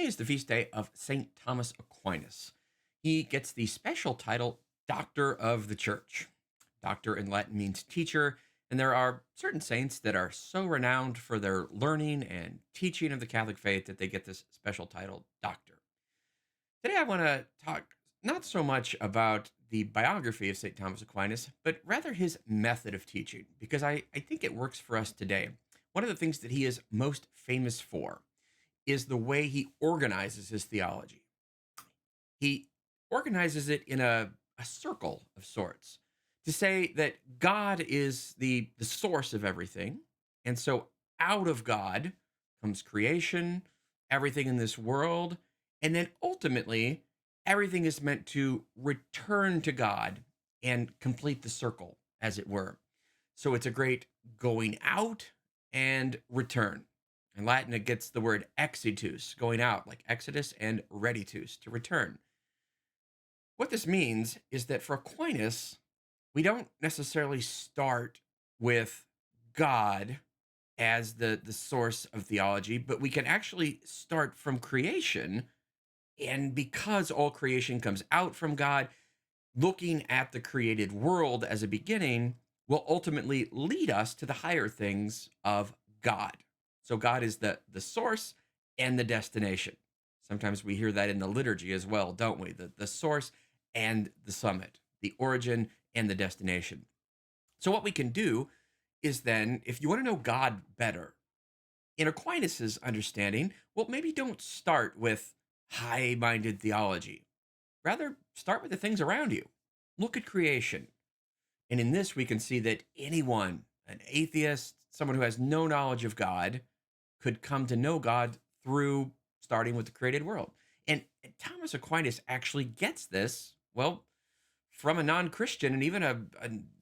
is the feast day of St. Thomas Aquinas. He gets the special title Doctor of the Church. Doctor in Latin means teacher, and there are certain saints that are so renowned for their learning and teaching of the Catholic faith that they get this special title, Doctor. Today, I want to talk not so much about the biography of St. Thomas Aquinas, but rather his method of teaching, because I think it works for us today. One of the things that he is most famous for is the way he organizes his theology. He organizes it in a circle of sorts to say that God is the source of everything. And so out of God comes creation, everything in this world. And then ultimately, everything is meant to return to God and complete the circle, as it were. So it's a great going out and return. In Latin, it gets the word exitus, going out, like Exodus, and reditus, to return. What this means is that for Aquinas, we don't necessarily start with God as the source of theology, but we can actually start from creation. And because all creation comes out from God, looking at the created world as a beginning will ultimately lead us to the higher things of God. So God is the source and the destination. Sometimes we hear that in the liturgy as well, don't we? The source and the summit, the origin and the destination. So what we can do is then, if you want to know God better, in Aquinas's understanding, well, maybe don't start with high-minded theology. Rather, start with the things around you. Look at creation. And in this, we can see that anyone, an atheist, someone who has no knowledge of God, could come to know God through starting with the created world. And Thomas Aquinas actually gets this, well, from a non Christian and even a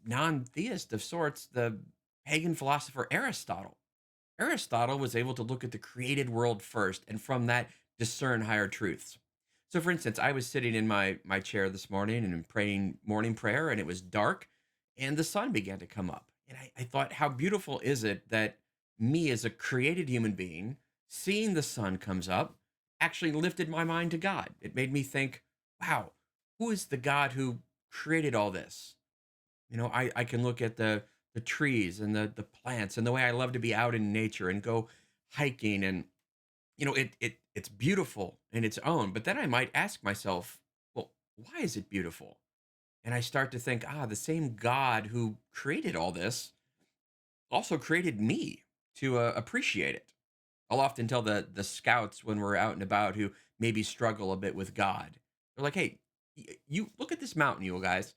non theist of sorts, the pagan philosopher Aristotle. Aristotle was able to look at the created world first and from that discern higher truths. So, for instance, I was sitting in my chair this morning and praying morning prayer, and it was dark, and the sun began to come up. And I thought, how beautiful is it that me, as a created human being, seeing the sun comes up, actually lifted my mind to God. It made me think, wow, who is the God who created all this? I can look at the trees and the plants and the way I love to be out in nature and go hiking, and it's beautiful in its own. But then I might ask myself, well, why is it beautiful? And I start to think, the same God who created all this also created me to appreciate it. I'll often tell the scouts when we're out and about who maybe struggle a bit with God. They're like, hey, you look at this mountain, you guys.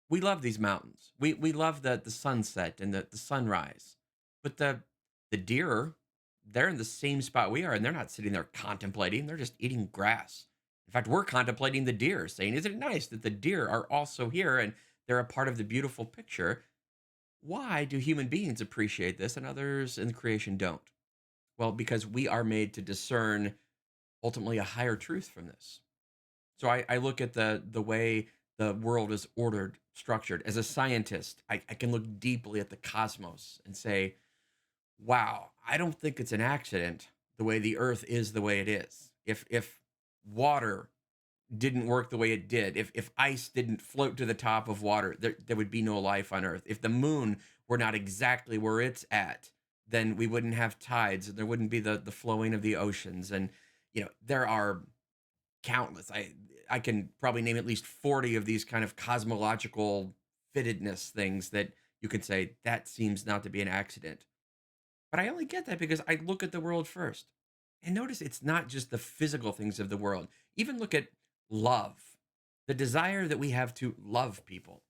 We love these mountains. We love the sunset and the sunrise. But the deer, they're in the same spot we are, and they're not sitting there contemplating. They're just eating grass. In fact, we're contemplating the deer, saying, isn't it nice that the deer are also here and they're a part of the beautiful picture? Why do human beings appreciate this and others in creation don't? Well, because we are made to discern ultimately a higher truth from this. So I look at the way the world is ordered, structured. As a scientist, I can look deeply at the cosmos and say, wow, I don't think it's an accident the way the earth is the way it is. If water didn't work the way it did, if ice didn't float to the top of water, there would be no life on earth. If the moon were not exactly where it's at, then we wouldn't have tides and there wouldn't be the flowing of the oceans. And there are countless. I can probably name at least 40 of these kind of cosmological fittedness things that you could say that seems not to be an accident. But I only get that because I look at the world first. And notice it's not just the physical things of the world. Even look at love, the desire that we have to love people.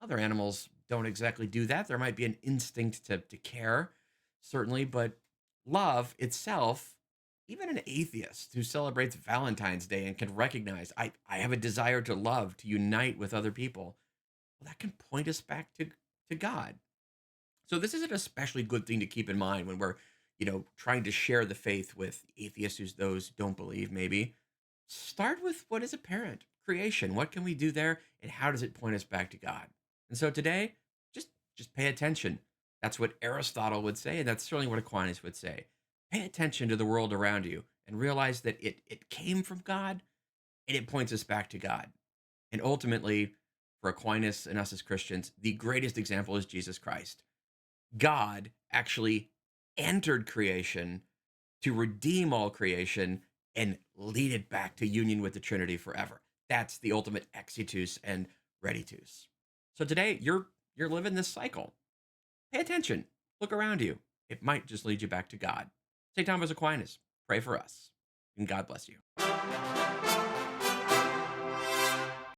Other animals don't exactly do that. There might be an instinct to care, certainly, but love itself, even an atheist who celebrates Valentine's Day and can recognize, I have a desire to love, to unite with other people, well, that can point us back to God. So this is an especially good thing to keep in mind when we're, trying to share the faith with atheists who's those don't believe maybe. Start with what is apparent, creation. What can we do there, and how does it point us back to God? And so today, just just pay attention. That's what Aristotle would say, and that's certainly what Aquinas would say. Pay attention to the world around you and realize that it came from God and it points us back to God. And ultimately, for Aquinas and us as Christians, the greatest example is Jesus Christ. God actually entered creation to redeem all creation and lead it back to union with the Trinity forever. That's the ultimate exitus and reditus. So today you're living this cycle. Pay attention. Look around you. It might just lead you back to God. St. Thomas Aquinas, pray for us. And God bless you.